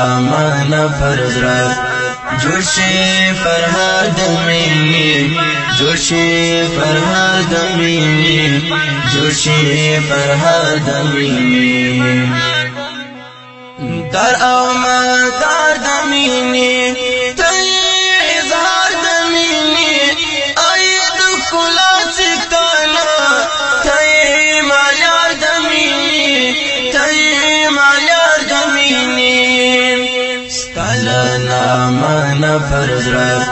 نامانا فرض رفت جوش فرهاد می جوش فرهاد می جوش فرهاد می در آمد در دمینی تی اظهار دمینی آید کلا سکتانا تی مالیار دمینی تی مالیار دمینی ستالا نامانا فرض رفت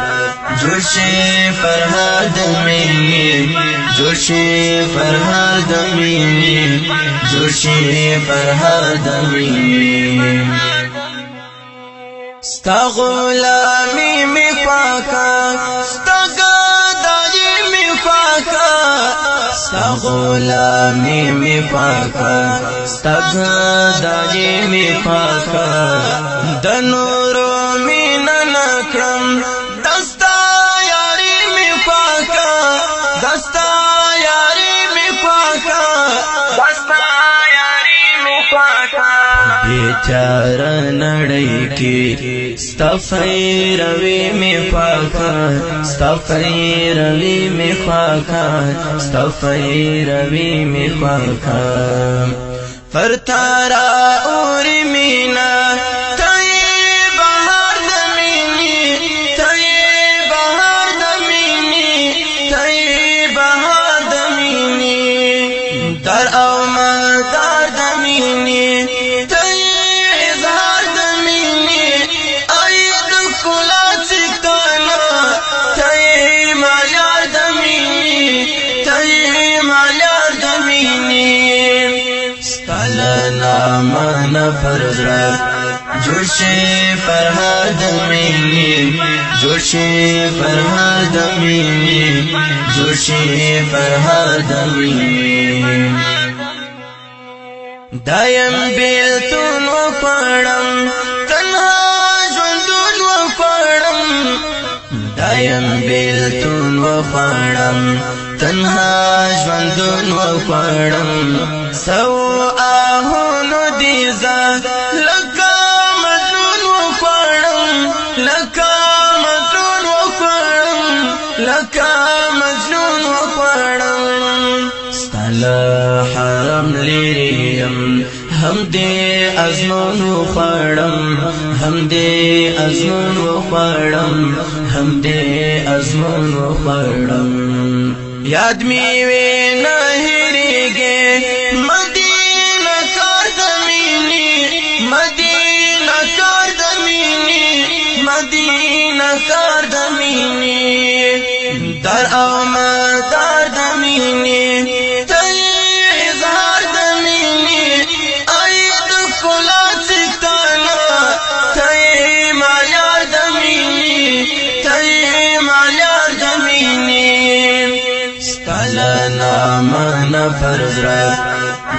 جوش فرهاد می جوش فرهاد می جوش فرهاد می ستا غلامی می پاکا ستا گدایی می پاکا ستا غلامی می پاکا ستا گدایی می پاکا د نورو مینا نکرم دستا یاری می پاکا دستا یاری می پاکا دستا یاری می پاکا بیچارہ نڑی کی ستفی روی می پاکا ستفی روی می پاکا ستفی روی می پاکا فرتارا اوری مینا نامانا فرض رفت جوش فرهاد می جوش فرهاد می جوش فرهاد می دایم بیلتون و پڑم تنها ژوندون و پڑم دایم بیلتون و پڑم تنها ژوندون و پڑم سو آهونو دیزا لکا مجنون و پڑم لکا مجنون و پڑم لکا مجنون و پڑم ستالا حرم لیریم هم دے ازمون و پڑم هم دے ازمون و پڑم هم دے ازمون و پڑم یاد میوے نہری گے مدینہ کار دمینی مدینہ کار دمینی مدینہ کار دمینی در آمد در دمینی تی اظہار دمینی آید کلا سکتانا تی مالیار دمینی تی مالیار دمینی ستالا نامانا فرض رفت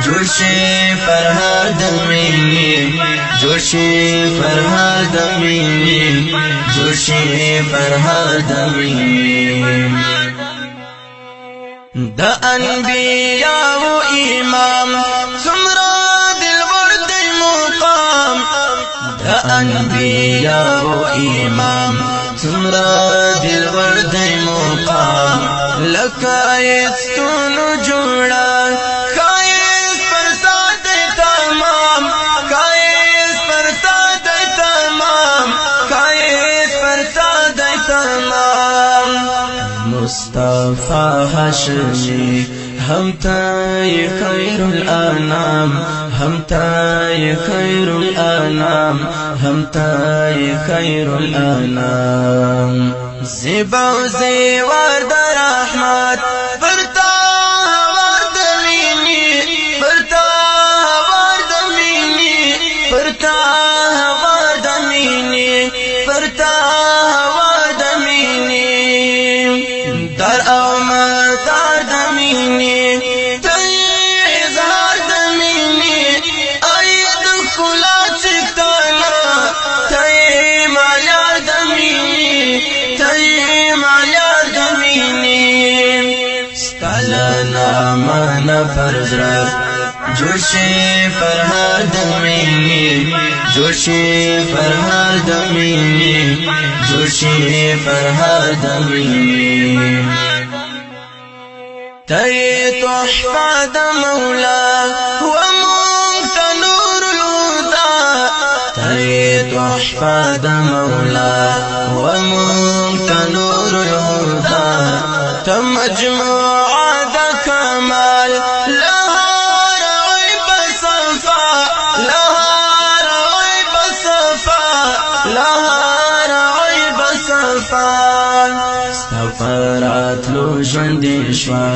جوش فرهاد می جوش فرهاد می جوش فرهاد می دا انبیاء و امام سمرا دل ورد مقام دا انبیاء و امام سمرا دل ورد مقام لکایستون جوڑا کائس پر ساتھ تمام کائس پر ساتھ تمام کائس پر ساتھ تمام مصطفی حشمی ہم تائے خیر الانام ہم تائے خیر الانام ہم تائے خیر الانام زیبا و زیوار در رحمت فرتا وار دمینی فرتا وار دمینی فرتا وار دمینی فرتا وار دمینی در آمد در دمینی تی اظهار دمینی آید کلا سکتانا تی مالیار دمینی تی مالیار دمینی ستالا نامانا فرض رفت جوشی فرهاد مینی جوشی فرهاد مینی جوشی فرهاد مینی تی تحفہ دا مولا ومونت نور الهدى تی تحفہ دا مولا ومونت نور الهدى تمجموع دا کمال لها رعیب صفا لها رعیب صفا لها رعیب صفا سفرات لو ژوندې شوا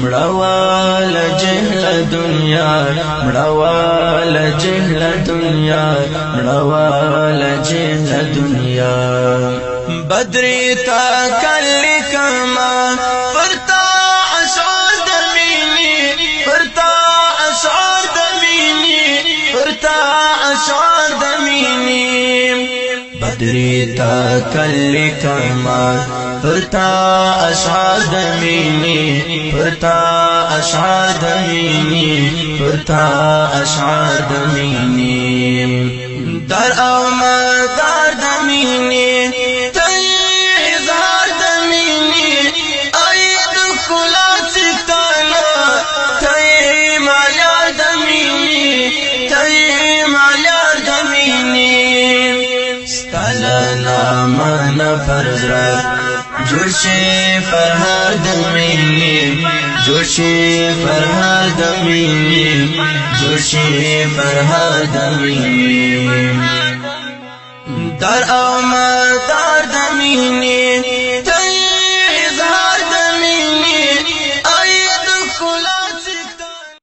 مړوال جهل دنیا مړوال جهل دنیا مړوال جهل دنیا بدری تا کل کما فرتا اشعار دمینی فرتا اشعار دمینی فرتا اشعار دمینی بدری تا کل کما فرتا اشعار دمینی فرتا اشعار دمینی فرتا اشعار دمینی در او مدار دمینی تی اظهار دمینی اید کلا ستانا تی مالیار دمینی تی مالیار دمینی ستالنا من فرزرد جوشی فرهاد مینی جوشی فرهاد مینی جوشی فرهاد مینی در او مدار دمینی